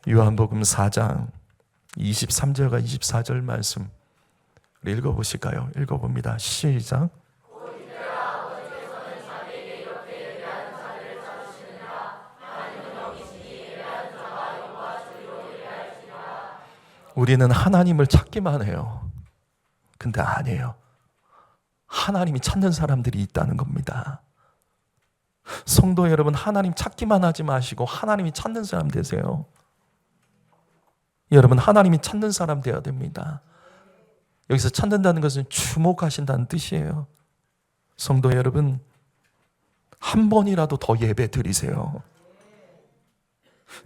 요한복음 4장 23절과 24절 말씀 읽어보실까요? 읽어봅니다. 시작. 우리는 하나님을 찾기만 해요. 근데 아니에요. 하나님이 찾는 사람들이 있다는 겁니다. 성도 여러분, 하나님 찾기만 하지 마시고 하나님이 찾는 사람 되세요. 여러분, 하나님이 찾는 사람 되어야 됩니다. 여기서 찾는다는 것은 주목하신다는 뜻이에요. 성도 여러분, 한 번이라도 더 예배 드리세요.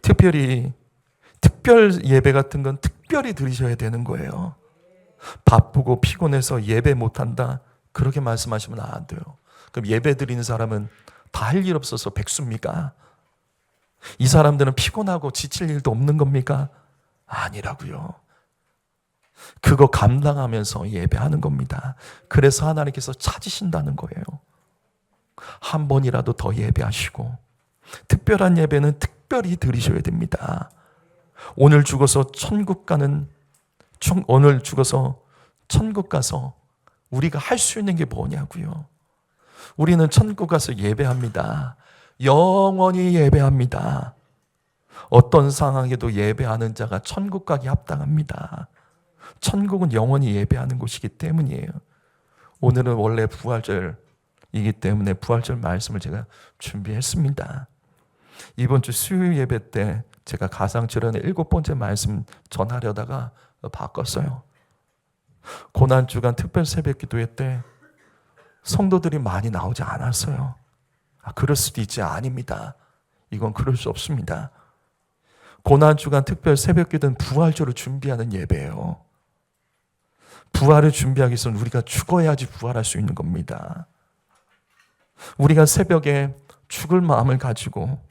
특별히 특별 예배 같은 건 특별히 드리셔야 되는 거예요. 바쁘고 피곤해서 예배 못한다, 그렇게 말씀하시면 안 돼요. 그럼 예배 드리는 사람은 다 할 일 없어서 백수입니까? 이 사람들은 피곤하고 지칠 일도 없는 겁니까? 아니라고요. 그거 감당하면서 예배하는 겁니다. 그래서 하나님께서 찾으신다는 거예요. 한 번이라도 더 예배하시고, 특별한 예배는 특별히 드리셔야 됩니다. 오늘 죽어서 천국 가서 우리가 할 수 있는 게 뭐냐고요. 우리는 천국 가서 예배합니다. 영원히 예배합니다. 어떤 상황에도 예배하는 자가 천국 가기 합당합니다. 천국은 영원히 예배하는 곳이기 때문이에요. 오늘은 원래 부활절이기 때문에 부활절 말씀을 제가 준비했습니다. 이번 주 수요일 예배 때 제가 가상칠언의 7번째 말씀 전하려다가 바꿨어요. 고난주간 특별 새벽 기도회 때 성도들이 많이 나오지 않았어요. 그럴 수도 있지. 아닙니다. 이건 그럴 수 없습니다. 고난주간 특별 새벽 기도는 부활절을 준비하는 예배예요. 부활을 준비하기 위해서는 우리가 죽어야지 부활할 수 있는 겁니다. 우리가 새벽에 죽을 마음을 가지고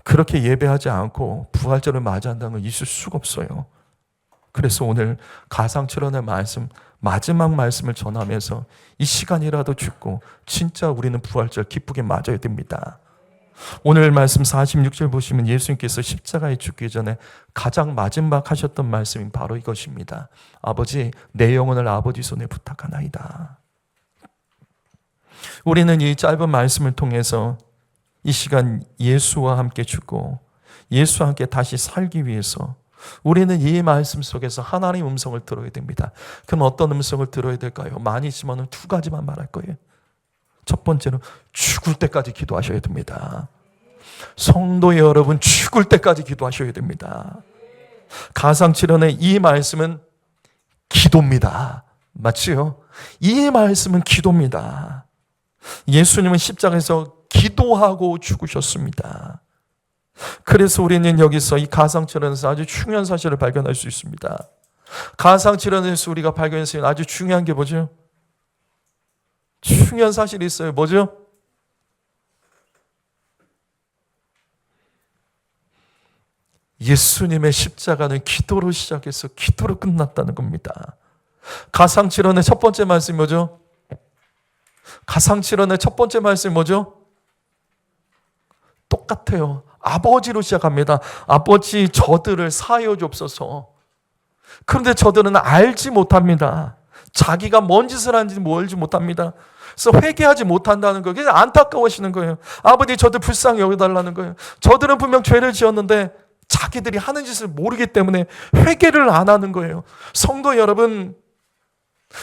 그렇게 예배하지 않고 부활절을 맞이한다는 건 있을 수가 없어요. 그래서 오늘 가상칠언의 말씀, 마지막 말씀을 전하면서 이 시간이라도 죽고 진짜 우리는 부활절 기쁘게 맞아야 됩니다. 오늘 말씀 46절 보시면 예수님께서 십자가에 죽기 전에 가장 마지막 하셨던 말씀이 바로 이것입니다. 아버지, 내 영혼을 아버지 손에 부탁하나이다. 우리는 이 짧은 말씀을 통해서 이 시간 예수와 함께 죽고 예수와 함께 다시 살기 위해서 우리는 이 말씀 속에서 하나님의 음성을 들어야 됩니다. 그럼 어떤 음성을 들어야 될까요? 많이 있으면 2가지만 말할 거예요. 첫 번째는 죽을 때까지 기도하셔야 됩니다. 성도 여러분, 죽을 때까지 기도하셔야 됩니다. 가상칠언의 이 말씀은 기도입니다. 맞지요? 이 말씀은 기도입니다. 예수님은 십자가에서 기도하고 죽으셨습니다. 그래서 우리는 여기서 이 가상칠언에서 아주 중요한 사실을 발견할 수 있습니다. 가상칠언에서 우리가 발견해서 있는 아주 중요한 게 뭐죠? 중요한 사실이 있어요. 뭐죠? 예수님의 십자가는 기도로 시작해서 기도로 끝났다는 겁니다. 가상칠언의 첫 번째 말씀이 뭐죠? 가상칠언의 첫 번째 말씀이 뭐죠? 똑같아요. 아버지로 시작합니다. 아버지, 저들을 사하여 주옵소서. 그런데 저들은 알지 못합니다. 자기가 뭔 짓을 하는지 알지 못합니다. 그래서 회개하지 못한다는 거예요. 그래서 안타까워하시는 거예요. 아버지, 저들 불쌍히 여겨달라는 거예요. 저들은 분명 죄를 지었는데 자기들이 하는 짓을 모르기 때문에 회개를 안 하는 거예요. 성도 여러분,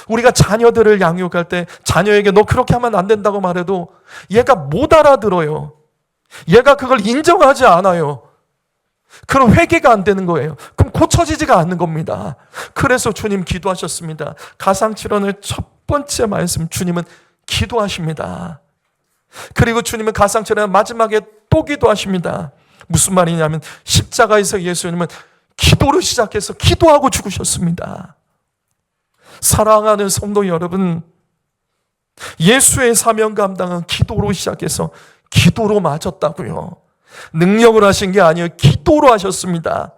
우리가 자녀들을 양육할 때 자녀에게 너 그렇게 하면 안 된다고 말해도 얘가 못 알아들어요. 얘가 그걸 인정하지 않아요. 그럼 회개가 안 되는 거예요. 그럼 고쳐지지가 않는 겁니다. 그래서 주님 기도하셨습니다. 가상칠언의 첫 번째 말씀, 주님은 기도하십니다. 그리고 주님은 가상칠언의 마지막에 또 기도하십니다. 무슨 말이냐면 십자가에서 예수님은 기도를 시작해서 기도하고 죽으셨습니다. 사랑하는 성도 여러분, 예수의 사명 감당은 기도로 시작해서 기도로 마쳤다고요. 능력을 하신 게 아니에요. 기도로 하셨습니다.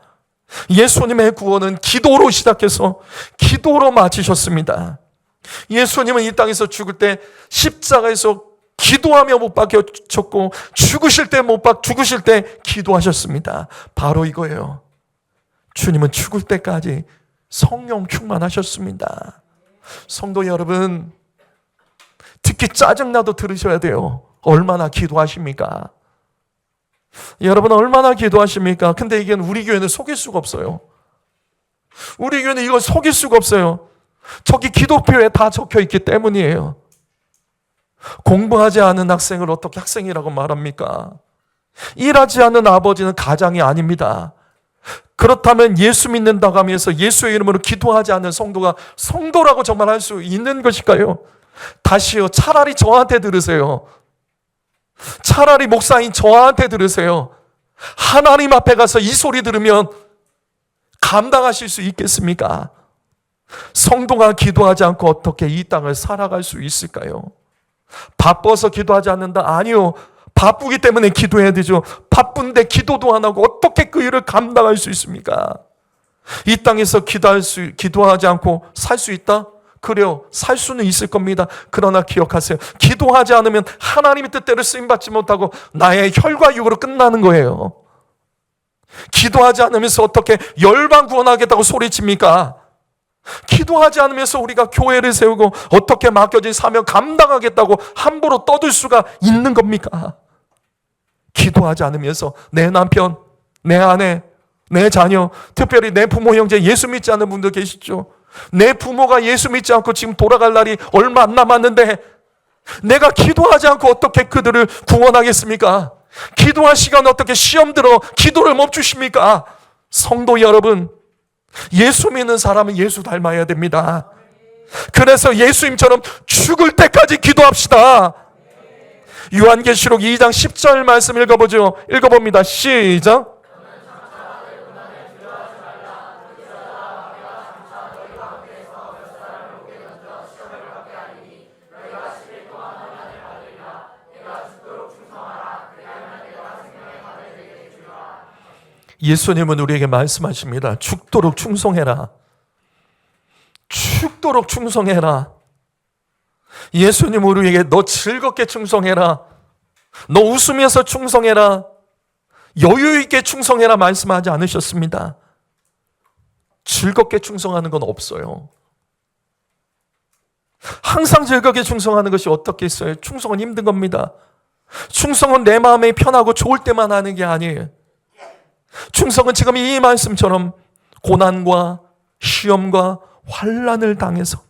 예수님의 구원은 기도로 시작해서 기도로 마치셨습니다. 예수님은 이 땅에서 죽을 때 십자가에서 기도하며 못 박혀졌고 죽으실 때 기도하셨습니다. 바로 이거예요. 주님은 죽을 때까지 성령 충만하셨습니다. 성도 여러분, 특히 짜증나도 들으셔야 돼요. 얼마나 기도하십니까? 여러분 얼마나 기도하십니까? 근데 이게 우리 교회는 속일 수가 없어요. 우리 교회는 이걸 속일 수가 없어요. 저기 기도표에 다 적혀 있기 때문이에요. 공부하지 않은 학생을 어떻게 학생이라고 말합니까? 일하지 않은 아버지는 가장이 아닙니다. 그렇다면 예수 믿는다고 하면서 예수의 이름으로 기도하지 않는 성도가 성도라고 정말 할 수 있는 것일까요? 다시요, 차라리 저한테 들으세요. 차라리 목사인 저한테 들으세요. 하나님 앞에 가서 이 소리 들으면 감당하실 수 있겠습니까? 성도가 기도하지 않고 어떻게 이 땅을 살아갈 수 있을까요? 바빠서 기도하지 않는다? 아니요. 바쁘기 때문에 기도해야 되죠. 바쁜데 기도도 안 하고 어떻게 그 일을 감당할 수 있습니까? 이 땅에서 기도하지 않고 살 수 있다? 그래요. 살 수는 있을 겁니다. 그러나 기억하세요. 기도하지 않으면 하나님의 뜻대로 쓰임받지 못하고 나의 혈과 육으로 끝나는 거예요. 기도하지 않으면서 어떻게 열방 구원하겠다고 소리칩니까? 기도하지 않으면서 우리가 교회를 세우고 어떻게 맡겨진 사명 감당하겠다고 함부로 떠들 수가 있는 겁니까? 기도하지 않으면서 내 남편, 내 아내, 내 자녀, 특별히 내 부모, 형제 예수 믿지 않는 분들 계시죠? 내 부모가 예수 믿지 않고 지금 돌아갈 날이 얼마 안 남았는데 내가 기도하지 않고 어떻게 그들을 구원하겠습니까? 기도할 시간 어떻게 시험 들어 기도를 멈추십니까? 성도 여러분, 예수 믿는 사람은 예수 닮아야 됩니다. 그래서 예수님처럼 죽을 때까지 기도합시다. 요한계시록 2장 10절 말씀 읽어보죠. 읽어봅니다. 시작. 예수님은 우리에게 말씀하십니다. 죽도록 충성해라. 죽도록 충성해라. 예수님은 우리에게 너 즐겁게 충성해라. 너 웃으면서 충성해라. 여유 있게 충성해라 말씀하지 않으셨습니다. 즐겁게 충성하는 건 없어요. 항상 즐겁게 충성하는 것이 어떻게 있어요? 충성은 힘든 겁니다. 충성은 내 마음이 편하고 좋을 때만 하는 게 아니에요. 충성은 지금 이 말씀처럼 고난과 시험과 환난을 당해서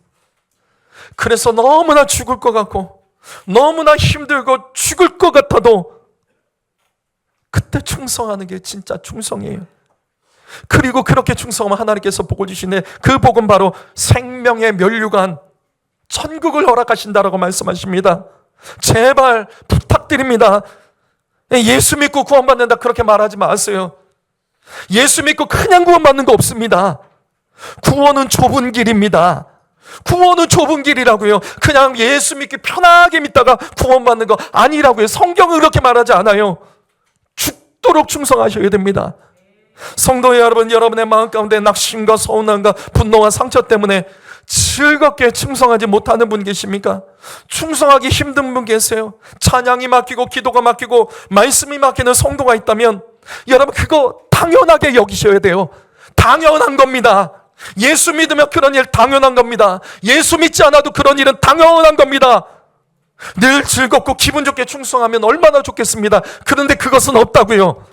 그래서 너무나 죽을 것 같고 너무나 힘들고 죽을 것 같아도 그때 충성하는 게 진짜 충성이에요. 그리고 그렇게 충성하면 하나님께서 복을 주시네. 그 복은 바로 생명의 면류관 천국을 허락하신다라고 말씀하십니다. 제발 부탁드립니다. 예수 믿고 구원받는다 그렇게 말하지 마세요. 예수 믿고 그냥 구원받는 거 없습니다. 구원은 좁은 길입니다. 구원은 좁은 길이라고요. 그냥 예수 믿기 편하게 믿다가 구원받는 거 아니라고요. 성경은 그렇게 말하지 않아요. 죽도록 충성하셔야 됩니다. 성도 여러분, 여러분의 마음 가운데 낙심과 서운함과 분노와 상처 때문에 즐겁게 충성하지 못하는 분 계십니까? 충성하기 힘든 분 계세요? 찬양이 막히고 기도가 막히고 말씀이 막히는 성도가 있다면 여러분 그거 당연하게 여기셔야 돼요. 당연한 겁니다. 예수 믿으면 그런 일 당연한 겁니다. 예수 믿지 않아도 그런 일은 당연한 겁니다. 늘 즐겁고 기분 좋게 충성하면 얼마나 좋겠습니다. 그런데 그것은 없다고요.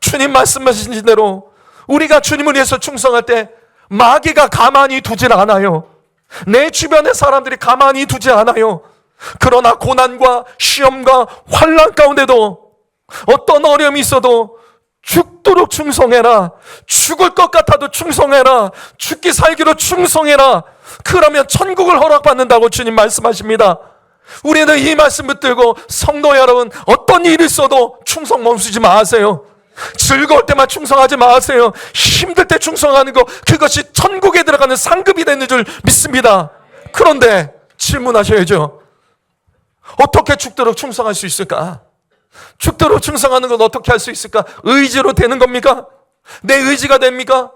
주님 말씀하신 대로 우리가 주님을 위해서 충성할 때 마귀가 가만히 두질 않아요. 내 주변의 사람들이 가만히 두지 않아요. 그러나 고난과 시험과 환난 가운데도 어떤 어려움이 있어도 죽도록 충성해라. 죽을 것 같아도 충성해라. 죽기 살기로 충성해라. 그러면 천국을 허락받는다고 주님 말씀하십니다. 우리는 이 말씀 붙들고 성도 여러분, 어떤 일이 있어도 충성 멈추지 마세요. 즐거울 때만 충성하지 마세요. 힘들 때 충성하는 거, 그것이 천국에 들어가는 상급이 되는 줄 믿습니다. 그런데 질문하셔야죠. 어떻게 죽도록 충성할 수 있을까? 죽도록 충성하는 건 어떻게 할 수 있을까? 의지로 되는 겁니까? 내 의지가 됩니까?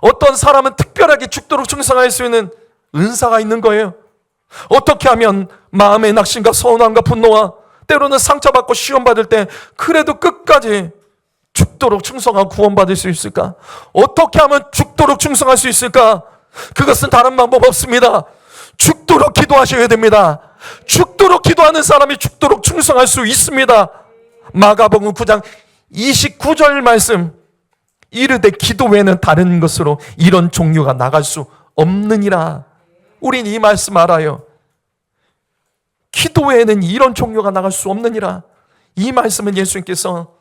어떤 사람은 특별하게 죽도록 충성할 수 있는 은사가 있는 거예요. 어떻게 하면 마음의 낙심과 서운함과 분노와 때로는 상처받고 시험받을 때 그래도 끝까지 죽도록 충성하고 구원받을 수 있을까? 어떻게 하면 죽도록 충성할 수 있을까? 그것은 다른 방법 없습니다. 죽도록 기도하셔야 됩니다. 죽도록 기도하는 사람이 죽도록 충성할 수 있습니다. 마가복음 9장 29절 말씀, 이르되 기도 외에는 다른 것으로 이런 종류가 나갈 수 없느니라. 우린 이 말씀 알아요. 기도 외에는 이런 종류가 나갈 수 없느니라. 이 말씀은 예수님께서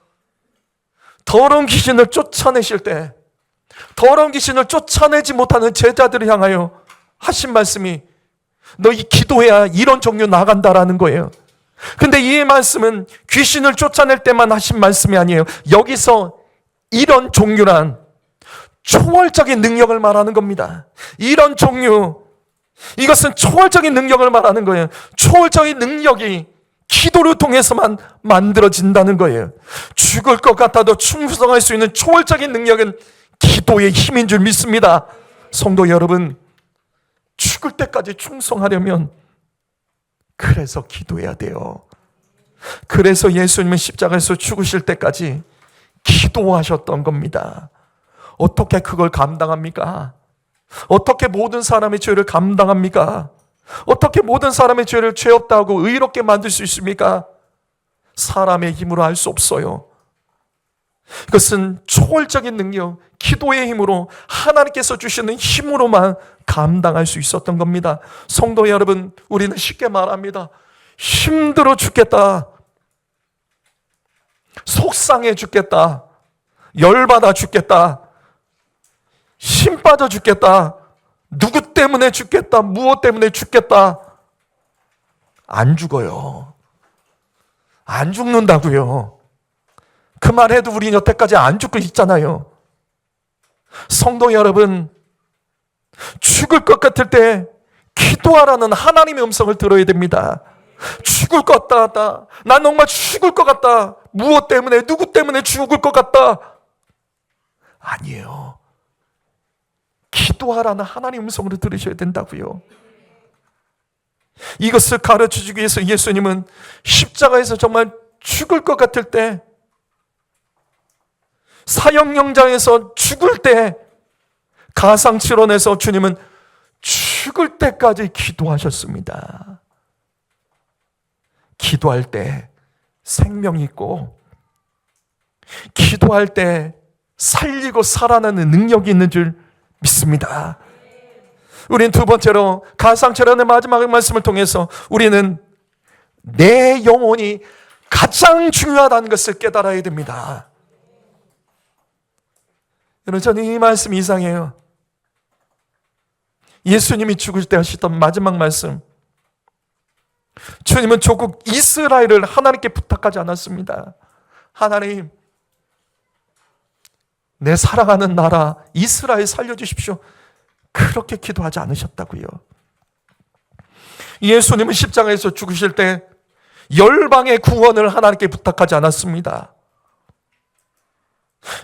더러운 귀신을 쫓아내실 때, 더러운 귀신을 쫓아내지 못하는 제자들을 향하여 하신 말씀이 너희 기도해야 이런 종류 나간다라는 거예요. 근데 이 말씀은 귀신을 쫓아낼 때만 하신 말씀이 아니에요. 여기서 이런 종류란 초월적인 능력을 말하는 겁니다. 이런 종류, 이것은 초월적인 능력을 말하는 거예요. 초월적인 능력이 기도를 통해서만 만들어진다는 거예요. 죽을 것 같아도 충성할 수 있는 초월적인 능력은 기도의 힘인 줄 믿습니다. 성도 여러분, 죽을 때까지 충성하려면 그래서 기도해야 돼요. 그래서 예수님은 십자가에서 죽으실 때까지 기도하셨던 겁니다. 어떻게 그걸 감당합니까? 어떻게 모든 사람의 죄를 감당합니까? 어떻게 모든 사람의 죄를 죄 없다고 의롭게 만들 수 있습니까? 사람의 힘으로 할 수 없어요. 그것은 초월적인 능력, 기도의 힘으로, 하나님께서 주시는 힘으로만 감당할 수 있었던 겁니다. 성도 여러분, 우리는 쉽게 말합니다. 힘들어 죽겠다, 속상해 죽겠다, 열받아 죽겠다, 힘 빠져 죽겠다, 누구 때문에 죽겠다, 무엇 때문에 죽겠다. 안 죽어요. 안 죽는다고요. 그 말해도 우리 여태까지 안 죽고 있잖아요. 성도 여러분, 죽을 것 같을 때 기도하라는 하나님의 음성을 들어야 됩니다. 죽을 것 같다. 난 정말 죽을 것 같다. 무엇 때문에, 누구 때문에 죽을 것 같다. 아니에요. 기도하라는 하나님의 음성으로 들으셔야 된다고요. 이것을 가르쳐주기 위해서 예수님은 십자가에서 정말 죽을 것 같을 때, 사형영장에서 죽을 때, 가상칠원에서 주님은 죽을 때까지 기도하셨습니다. 기도할 때 생명이 있고, 기도할 때 살리고 살아나는 능력이 있는 줄 믿습니다. 우리는 두 번째로 가상칠원의 마지막 말씀을 통해서 우리는 내 영혼이 가장 중요하다는 것을 깨달아야 됩니다. 여러분, 저는 이 말씀이 이상해요. 예수님이 죽을 때 하셨던 마지막 말씀, 주님은 조국 이스라엘을 하나님께 부탁하지 않았습니다. 하나님, 내 사랑하는 나라 이스라엘 살려주십시오. 그렇게 기도하지 않으셨다고요. 예수님은 십자가에서 죽으실 때 열방의 구원을 하나님께 부탁하지 않았습니다.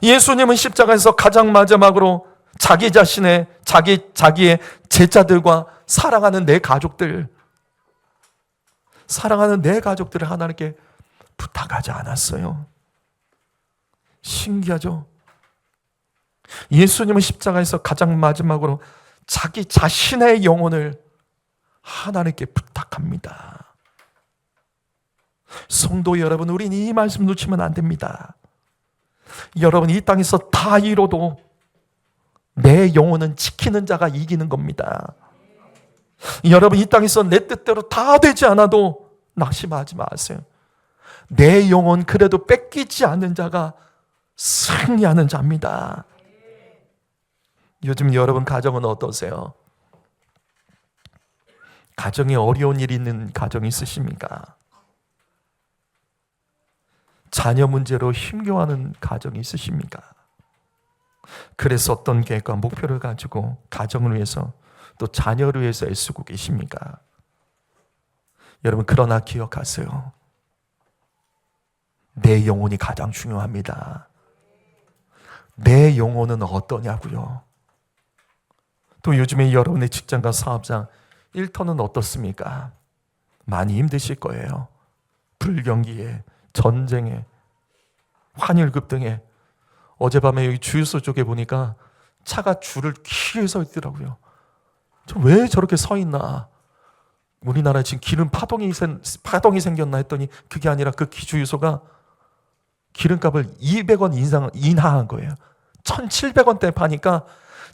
예수님은 십자가에서 가장 마지막으로 자기 자신의, 자기의 제자들과 사랑하는 내 가족들을 하나님께 부탁하지 않았어요. 신기하죠? 예수님은 십자가에서 가장 마지막으로 자기 자신의 영혼을 하나님께 부탁합니다. 성도 여러분, 우리는 이 말씀 놓치면 안 됩니다. 여러분, 이 땅에서 다 이뤄도 내 영혼은 지키는 자가 이기는 겁니다. 여러분, 이 땅에서 내 뜻대로 다 되지 않아도 낙심하지 마세요. 내 영혼 그래도 뺏기지 않는 자가 승리하는 자입니다. 요즘 여러분 가정은 어떠세요? 가정에 어려운 일이 있는 가정이 있으십니까? 자녀 문제로 힘겨워하는 가정이 있으십니까? 그래서 어떤 계획과 목표를 가지고 가정을 위해서 또 자녀를 위해서 애쓰고 계십니까? 여러분, 그러나 기억하세요. 내 영혼이 가장 중요합니다. 내 영혼은 어떠냐고요? 또 요즘에 여러분의 직장과 사업장 1터는 어떻습니까? 많이 힘드실 거예요. 불경기에, 전쟁에, 환율급등에. 어젯밤에 여기 주유소 쪽에 보니까 차가 줄을 길게 서 있더라고요. 왜 저렇게 서 있나? 우리나라에 지금 기름 파동이 생겼나 했더니 그게 아니라 그 주유소가 기름값을 200원 인하한 거예요. 1,700원대 파니까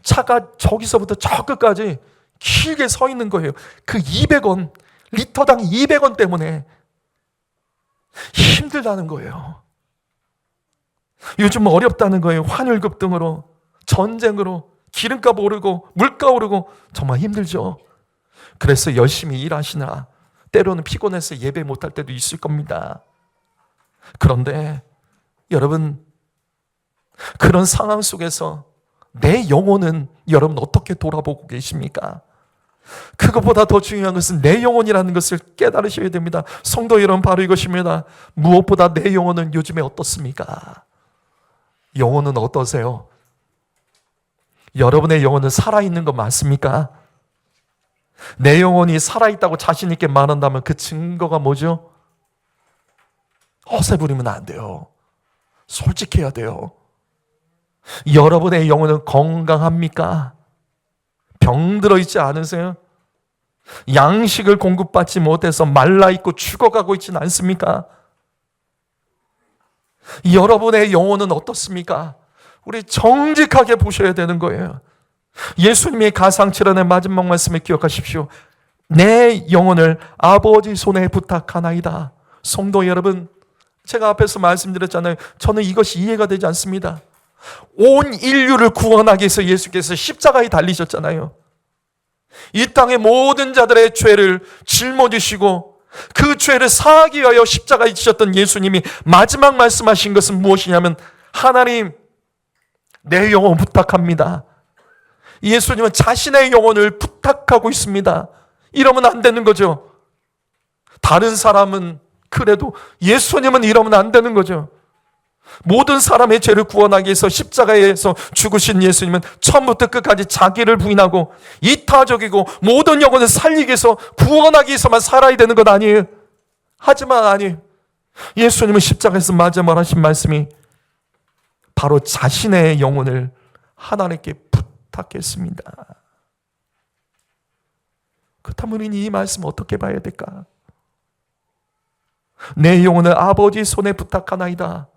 차가 저기서부터 저 끝까지 길게 서 있는 거예요. 그 200원, 리터당 200원 때문에 힘들다는 거예요. 요즘 어렵다는 거예요. 환율 급등으로, 전쟁으로, 기름값 오르고, 물가 오르고 정말 힘들죠. 그래서 열심히 일하시느라 때로는 피곤해서 예배 못할 때도 있을 겁니다. 그런데 여러분, 그런 상황 속에서 내 영혼은 여러분 어떻게 돌아보고 계십니까? 그것보다 더 중요한 것은 내 영혼이라는 것을 깨달으셔야 됩니다. 성도 여러분, 바로 이것입니다. 무엇보다 내 영혼은 요즘에 어떻습니까? 영혼은 어떠세요? 여러분의 영혼은 살아있는 거 맞습니까? 내 영혼이 살아있다고 자신 있게 말한다면 그 증거가 뭐죠? 허세 부리면 안 돼요. 솔직해야 돼요. 여러분의 영혼은 건강합니까? 병들어 있지 않으세요? 양식을 공급받지 못해서 말라있고 죽어가고 있지는 않습니까? 여러분의 영혼은 어떻습니까? 우리 정직하게 보셔야 되는 거예요. 예수님의 가상칠언의 마지막 말씀을 기억하십시오. 내 영혼을 아버지 손에 부탁하나이다. 성도 여러분, 제가 앞에서 말씀드렸잖아요. 저는 이것이 이해가 되지 않습니다. 온 인류를 구원하기 위해서 예수께서 십자가에 달리셨잖아요. 이 땅의 모든 자들의 죄를 짊어지시고 그 죄를 사하기 위하여 십자가에 지셨던 예수님이 마지막 말씀하신 것은 무엇이냐면, 하나님, 내 영혼 부탁합니다. 예수님은 자신의 영혼을 부탁하고 있습니다. 이러면 안 되는 거죠. 다른 사람은 그래도 예수님은 이러면 안 되는 거죠. 모든 사람의 죄를 구원하기 위해서 십자가에서 죽으신 예수님은 처음부터 끝까지 자기를 부인하고 이타적이고 모든 영혼을 살리기 위해서 구원하기 위해서만 살아야 되는 것 아니에요. 하지만 아니에요. 예수님은 십자가에서 마지막 하신 말씀이 바로 자신의 영혼을 하나님께 부탁했습니다. 그렇다면 우리는 이 말씀 어떻게 봐야 될까? 내 영혼을 아버지 손에 부탁하나이다.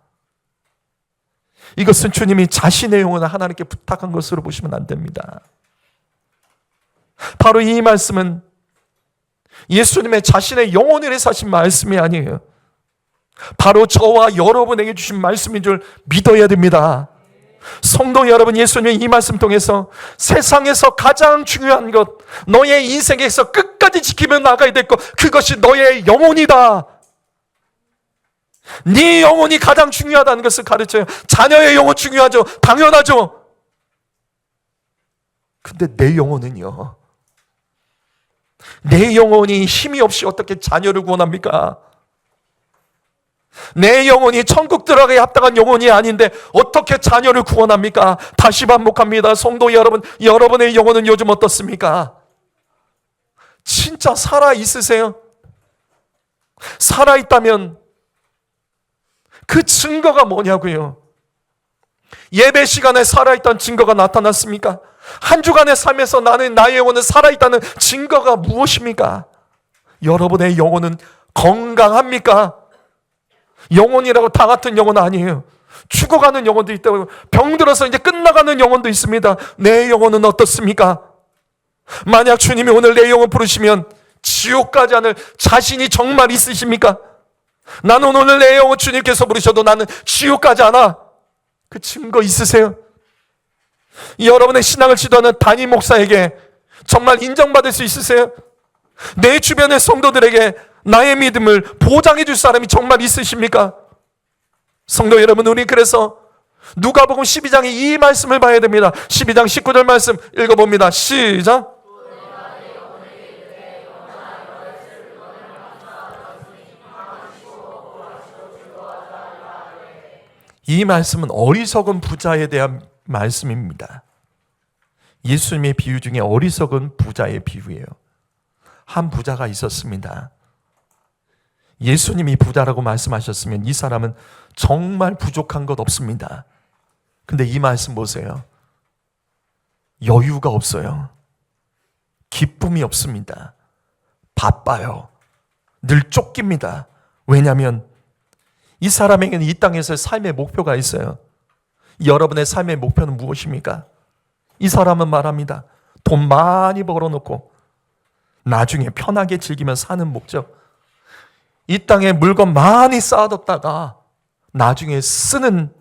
이것은 주님이 자신의 영혼을 하나님께 부탁한 것으로 보시면 안 됩니다. 바로 이 말씀은 예수님의 자신의 영혼을 위해서 하신 말씀이 아니에요. 바로 저와 여러분에게 주신 말씀인 줄 믿어야 됩니다. 성도 여러분, 예수님의 이 말씀 통해서 세상에서 가장 중요한 것, 너의 인생에서 끝까지 지키며 나가야 될 것, 그것이 너의 영혼이다. 네 영혼이 가장 중요하다는 것을 가르쳐요. 자녀의 영혼 중요하죠. 당연하죠. 근데 내 영혼은요? 내 영혼이 힘이 없이 어떻게 자녀를 구원합니까? 내 영혼이 천국 들어가기에 합당한 영혼이 아닌데 어떻게 자녀를 구원합니까? 다시 반복합니다. 성도 여러분, 여러분의 영혼은 요즘 어떻습니까? 진짜 살아있으세요? 살아있다면 그 증거가 뭐냐고요? 예배 시간에 살아있다는 증거가 나타났습니까? 한 주간의 삶에서 나의 영혼은 살아있다는 증거가 무엇입니까? 여러분의 영혼은 건강합니까? 영혼이라고 다 같은 영혼은 아니에요. 죽어가는 영혼도 있다고, 병들어서 이제 끝나가는 영혼도 있습니다. 내 영혼은 어떻습니까? 만약 주님이 오늘 내 영혼 부르시면 지옥 가지 않을 자신이 정말 있으십니까? 나는 오늘 내 영혼 주님께서 부르셔도 나는 지옥 가지 않아. 그 증거 있으세요? 여러분의 신앙을 지도하는 담임 목사에게 정말 인정받을 수 있으세요? 내 주변의 성도들에게 나의 믿음을 보장해 줄 사람이 정말 있으십니까? 성도 여러분, 우리 그래서 누가복음 12장의 이 말씀을 봐야 됩니다. 12장 19절 말씀 읽어봅니다. 시작. 이 말씀은 어리석은 부자에 대한 말씀입니다. 예수님의 비유 중에 어리석은 부자의 비유예요. 한 부자가 있었습니다. 예수님이 부자라고 말씀하셨으면 이 사람은 정말 부족한 것 없습니다. 근데 이 말씀 보세요. 여유가 없어요. 기쁨이 없습니다. 바빠요. 늘 쫓깁니다. 왜냐하면 이 사람에게는 이 땅에서 삶의 목표가 있어요. 여러분의 삶의 목표는 무엇입니까? 이 사람은 말합니다. 돈 많이 벌어놓고 나중에 편하게 즐기며 사는 목적. 이 땅에 물건 많이 쌓아뒀다가 나중에 쓰는,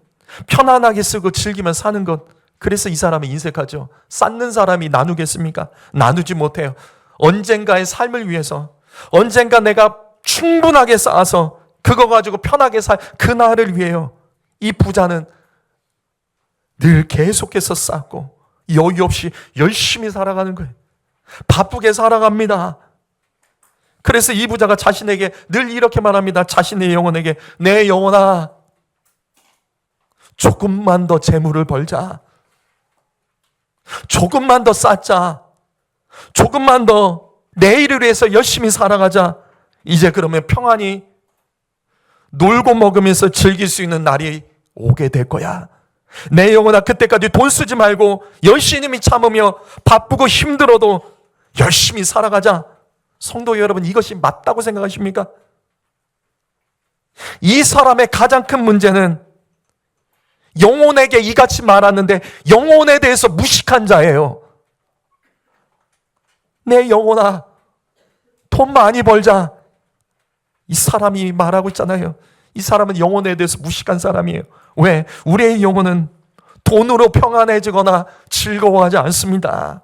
편안하게 쓰고 즐기며 사는 것. 그래서 이 사람은 인색하죠. 쌓는 사람이 나누겠습니까? 나누지 못해요. 언젠가의 삶을 위해서, 언젠가 내가 충분하게 쌓아서 그거 가지고 편하게 살 그날을 위해요. 이 부자는 늘 계속해서 쌓고 여유 없이 열심히 살아가는 거예요. 바쁘게 살아갑니다. 그래서 이 부자가 자신에게 늘 이렇게 말합니다. 자신의 영혼에게, 내 영혼아, 조금만 더 재물을 벌자. 조금만 더 쌓자. 조금만 더 내일을 위해서 열심히 살아가자. 이제 그러면 평안히 놀고 먹으면서 즐길 수 있는 날이 오게 될 거야. 내 영혼아, 그때까지 돈 쓰지 말고 열심히 참으며 바쁘고 힘들어도 열심히 살아가자. 성도 여러분, 이것이 맞다고 생각하십니까? 이 사람의 가장 큰 문제는 영혼에게 이같이 말하는데 영혼에 대해서 무식한 자예요. 내 영혼아, 돈 많이 벌자. 이 사람이 말하고 있잖아요. 이 사람은 영혼에 대해서 무식한 사람이에요. 왜? 우리의 영혼은 돈으로 평안해지거나 즐거워하지 않습니다.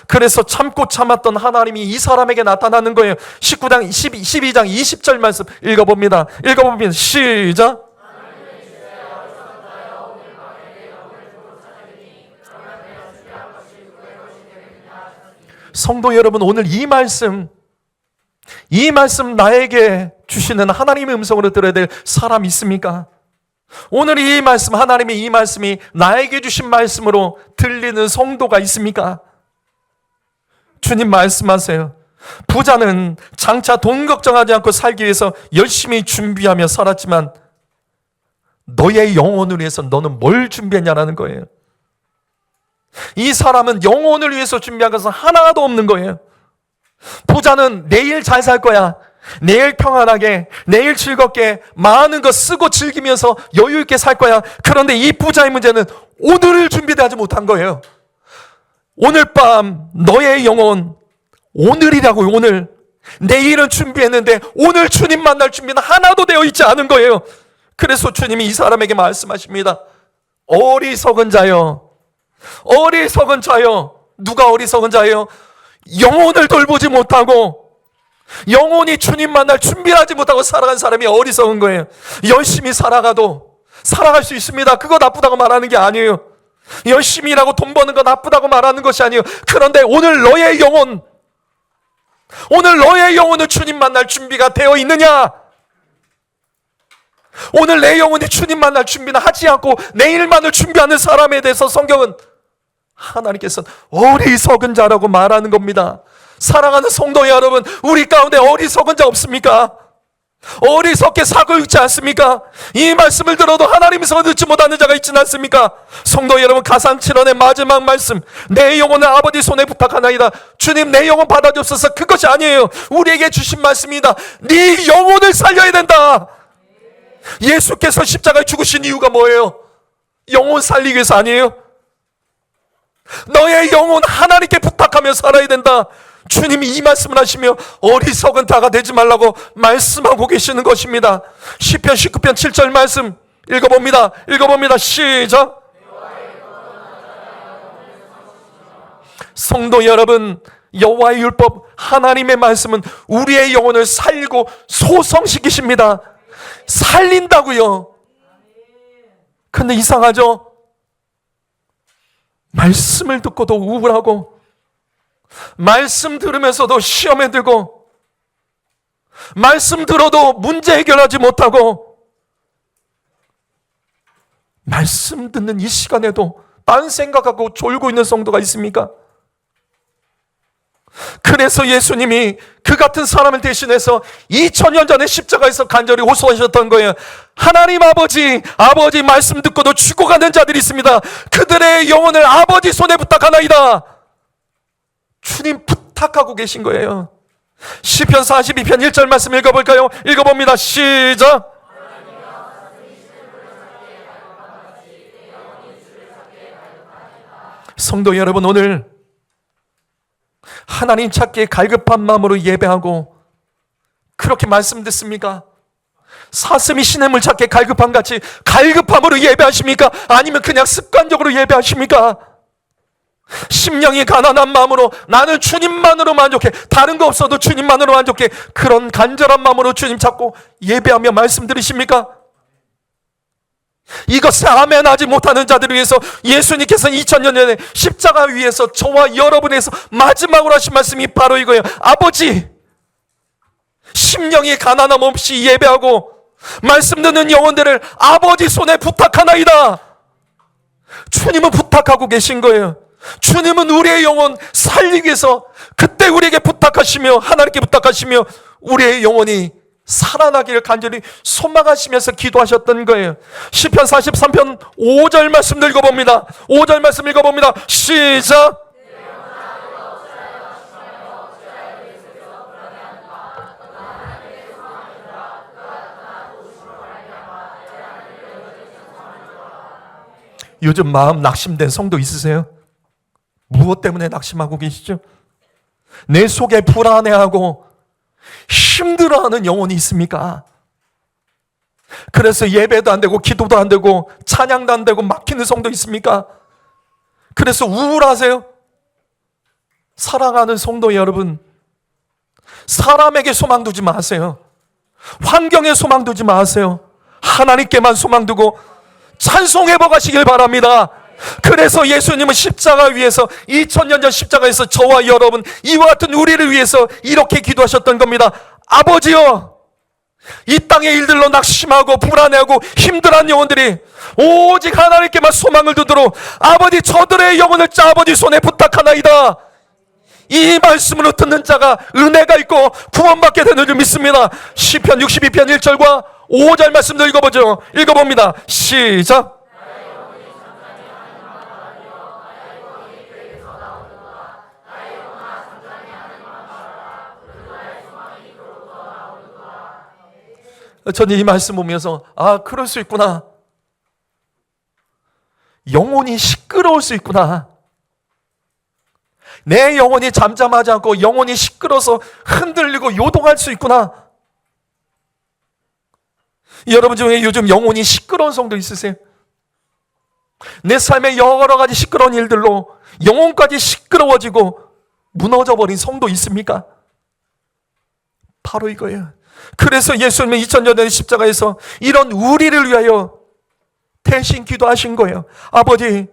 그래서 참고 참았던 하나님이 이 사람에게 나타나는 거예요. 12장 20절 말씀 읽어봅니다. 시작. 성도 여러분, 오늘 이 말씀 나에게 주시는 하나님의 음성으로 들어야 될 사람 있습니까? 오늘 이 말씀, 하나님의 이 말씀이 나에게 주신 말씀으로 들리는 성도가 있습니까? 주님 말씀하세요. 부자는 장차 돈 걱정하지 않고 살기 위해서 열심히 준비하며 살았지만 너의 영혼을 위해서 너는 뭘 준비했냐라는 거예요. 이 사람은 영혼을 위해서 준비한 것은 하나도 없는 거예요. 부자는 내일 잘 살 거야. 내일 평안하게, 내일 즐겁게 많은 거 쓰고 즐기면서 여유 있게 살 거야. 그런데 이 부자의 문제는 오늘을 준비하지 못한 거예요. 오늘 밤 너의 영혼, 오늘이라고요. 오늘. 내일은 준비했는데 오늘 주님 만날 준비는 하나도 되어 있지 않은 거예요. 그래서 주님이 이 사람에게 말씀하십니다. 어리석은 자여, 어리석은 자여. 누가 어리석은 자예요? 영혼을 돌보지 못하고 영혼이 주님 만날 준비하지 못하고 살아간 사람이 어리석은 거예요. 열심히 살아가도 살아갈 수 있습니다. 그거 나쁘다고 말하는 게 아니에요. 열심히 일하고 돈 버는 거 나쁘다고 말하는 것이 아니에요. 그런데 오늘 너의 영혼을 주님 만날 준비가 되어 있느냐? 오늘 내 영혼이 주님 만날 준비는 하지 않고 내일만을 준비하는 사람에 대해서 성경은 하나님께서는 어리석은 자라고 말하는 겁니다. 사랑하는 성도 여러분, 우리 가운데 어리석은 자 없습니까? 어리석게 살고 있지 않습니까? 이 말씀을 들어도 하나님의 성을 듣지 못하는 자가 있지는 않습니까? 성도 여러분, 가상칠언의 마지막 말씀, 내 영혼을 아버지 손에 부탁하나이다. 주님, 내 영혼 받아주옵소서. 그것이 아니에요. 우리에게 주신 말씀이다. 네 영혼을 살려야 된다. 예수께서 십자가에 죽으신 이유가 뭐예요? 영혼 살리기 위해서 아니에요? 너의 영혼 하나님께 부탁하며 살아야 된다. 주님이 이 말씀을 하시며 어리석은 자가 되지 말라고 말씀하고 계시는 것입니다. 시편 19편 7절 말씀 읽어봅니다. 시작. 성도 여러분, 여호와의 율법, 하나님의 말씀은 우리의 영혼을 살리고 소성시키십니다. 살린다고요. 근데 이상하죠? 말씀을 듣고도 우울하고, 말씀 들으면서도 시험에 들고, 말씀 들어도 문제 해결하지 못하고, 말씀 듣는 이 시간에도 딴 생각하고 졸고 있는 성도가 있습니까? 그래서 예수님이 그 같은 사람을 대신해서 2000년 전에 십자가에서 간절히 호소하셨던 거예요. 하나님 아버지 말씀 듣고도 죽어가는 자들이 있습니다. 그들의 영혼을 아버지 손에 부탁하나이다. 주님 부탁하고 계신 거예요. 시편 42편 1절 말씀 읽어볼까요? 읽어봅니다. 시작. 성도 여러분, 오늘 하나님 찾기에 갈급한 마음으로 예배하고 그렇게 말씀 듣습니까? 사슴이 시냇물 찾기에 갈급한 같이 갈급함으로 예배하십니까? 아니면 그냥 습관적으로 예배하십니까? 심령이 가난한 마음으로 나는 주님만으로 만족해, 다른 거 없어도 주님만으로 만족해, 그런 간절한 마음으로 주님 찾고 예배하며 말씀 들으십니까? 이것에 아멘하지 못하는 자들을 위해서 예수님께서는 2000년 전에 십자가 위에서 저와 여러분에서 마지막으로 하신 말씀이 바로 이거예요. 아버지, 심령이 가난함 없이 예배하고 말씀 듣는 영혼들을 아버지 손에 부탁하나이다. 주님은 부탁하고 계신 거예요. 주님은 우리의 영혼 살리기 위해서 그때 우리에게 부탁하시며 하나님께 부탁하시며 우리의 영혼이 살아나기를 간절히 소망하시면서 기도하셨던 거예요. 시편 43편 5절 말씀 읽어봅니다. 5절 말씀 읽어봅니다. 시작. 요즘 마음 낙심된 성도 있으세요? 무엇 때문에 낙심하고 계시죠? 내 속에 불안해하고 힘들어하는 영혼이 있습니까? 그래서 예배도 안 되고 기도도 안 되고 찬양도 안 되고 막히는 성도 있습니까? 그래서 우울하세요? 사랑하는 성도 여러분, 사람에게 소망 두지 마세요. 환경에 소망 두지 마세요. 하나님께만 소망 두고 찬송해 보가시길 바랍니다. 그래서 예수님은 십자가 위에서 2000년 전 십자가에서 저와 여러분 이와 같은 우리를 위해서 이렇게 기도하셨던 겁니다. 아버지여, 이 땅의 일들로 낙심하고 불안해하고 힘들어한 영혼들이 오직 하나님께만 소망을 두도록 아버지 저들의 영혼을 아버지 손에 부탁하나이다. 이 말씀으로 듣는 자가 은혜가 있고 구원받게 되는 줄 믿습니다. 시편 62편 1절과 5절 말씀도 읽어보죠. 읽어봅니다. 시작. 저는 이 말씀 보면서 그럴 수 있구나. 영혼이 시끄러울 수 있구나. 내 영혼이 잠잠하지 않고 영혼이 시끄러워서 흔들리고 요동할 수 있구나. 여러분 중에 요즘 영혼이 시끄러운 성도 있으세요? 내 삶의 여러 가지 시끄러운 일들로 영혼까지 시끄러워지고 무너져 버린 성도 있습니까? 바로 이거예요. 그래서 예수님은 2000년 전 십자가에서 이런 우리를 위하여 대신 기도하신 거예요. 아버지,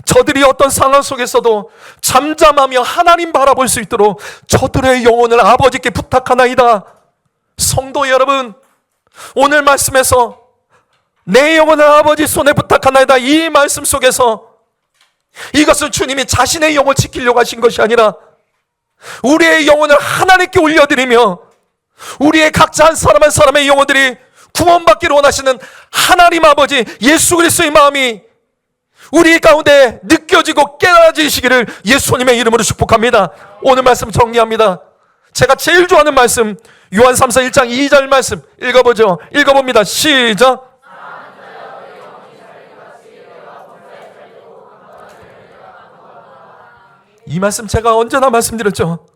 저들이 어떤 상황 속에서도 잠잠하며 하나님 바라볼 수 있도록 저들의 영혼을 아버지께 부탁하나이다. 성도 여러분, 오늘 말씀에서 내 영혼을 아버지 손에 부탁하나이다, 이 말씀 속에서 이것은 주님이 자신의 영혼을 지키려고 하신 것이 아니라 우리의 영혼을 하나님께 올려드리며 우리의 각자 한 사람 한 사람의 영혼들이 구원받기를 원하시는 하나님 아버지 예수 그리스도의 마음이 우리 가운데 느껴지고 깨달아지시기를 예수님의 이름으로 축복합니다. 오늘 말씀 정리합니다. 제가 제일 좋아하는 말씀 요한 3서 1장 2절 말씀 읽어보죠. 읽어봅니다. 시작. 이 말씀 제가 언제나 말씀드렸죠.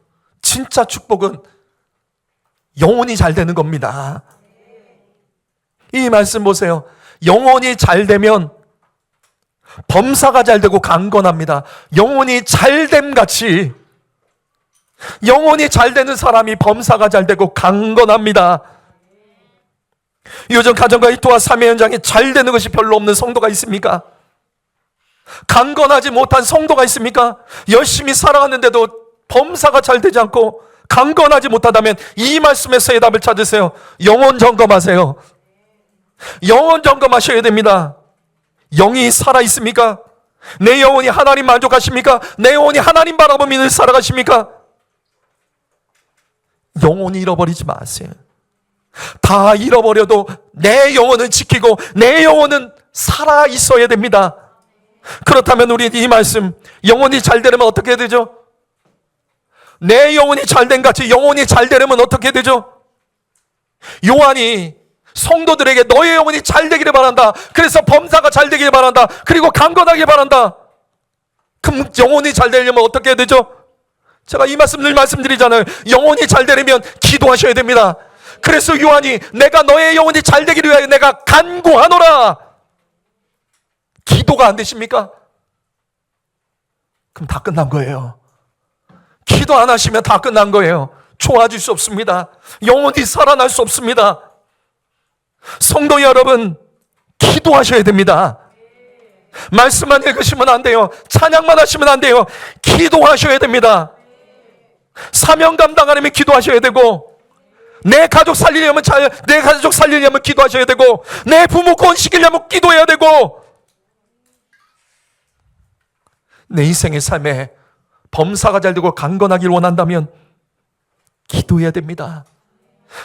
진짜 축복은 영혼이 잘 되는 겁니다. 이 말씀 보세요. 영혼이 잘 되면 범사가 잘 되고 강건합니다. 영혼이 잘됨 같이 영혼이 잘 되는 사람이 범사가 잘 되고 강건합니다. 요즘 가정과 일터와 삶의 현장에 잘 되는 것이 별로 없는 성도가 있습니까? 강건하지 못한 성도가 있습니까? 열심히 살아갔는데도 범사가 잘 되지 않고 강건하지 못하다면 이 말씀에서의 답을 찾으세요. 영혼 점검하세요. 영혼 점검하셔야 됩니다. 영이 살아있습니까? 내 영혼이 하나님 만족하십니까? 내 영혼이 하나님 바라보며 살아가십니까? 영혼이 잃어버리지 마세요. 다 잃어버려도 내 영혼은 지키고 내 영혼은 살아 있어야 됩니다. 그렇다면 우리 이 말씀, 영혼이 잘 되려면 어떻게 되죠? 내 영혼이 잘된 같이 영혼이 잘 되려면 어떻게 되죠? 요한이 성도들에게 너의 영혼이 잘 되기를 바란다. 그래서 범사가 잘 되기를 바란다. 그리고 강건하길 바란다. 그럼 영혼이 잘 되려면 어떻게 해야 되죠? 제가 이 말씀 늘 말씀드리잖아요. 영혼이 잘 되려면 기도하셔야 됩니다. 그래서 요한이 내가 너의 영혼이 잘 되기를 위하여 내가 간구하노라. 기도가 안 되십니까? 그럼 다 끝난 거예요. 기도 안 하시면 다 끝난 거예요. 좋아질 수 없습니다. 영혼이 살아날 수 없습니다. 성도 여러분, 기도하셔야 됩니다. 말씀만 읽으시면 안 돼요. 찬양만 하시면 안 돼요. 기도하셔야 됩니다. 사명 감당하려면 기도하셔야 되고, 내 가족 살리려면 기도하셔야 되고, 내 부모 건식이려면 기도해야 되고, 내 인생의 삶에 범사가 잘 되고 강건하길 원한다면 기도해야 됩니다.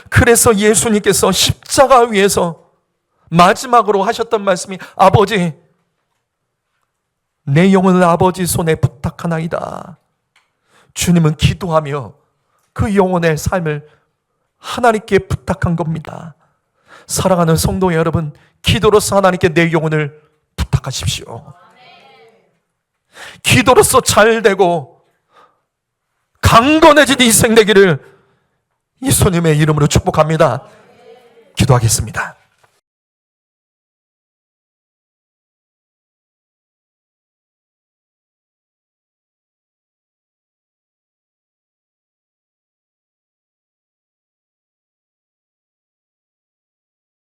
그래서 예수님께서 십자가 위에서 마지막으로 하셨던 말씀이 아버지, 내 영혼을 아버지 손에 부탁하나이다. 주님은 기도하며 그 영혼의 삶을 하나님께 부탁한 겁니다. 사랑하는 성도 여러분, 기도로서 하나님께 내 영혼을 부탁하십시오. 기도로서 잘 되고 강건해진 인생 되기를 예수님의 이름으로 축복합니다. 기도하겠습니다.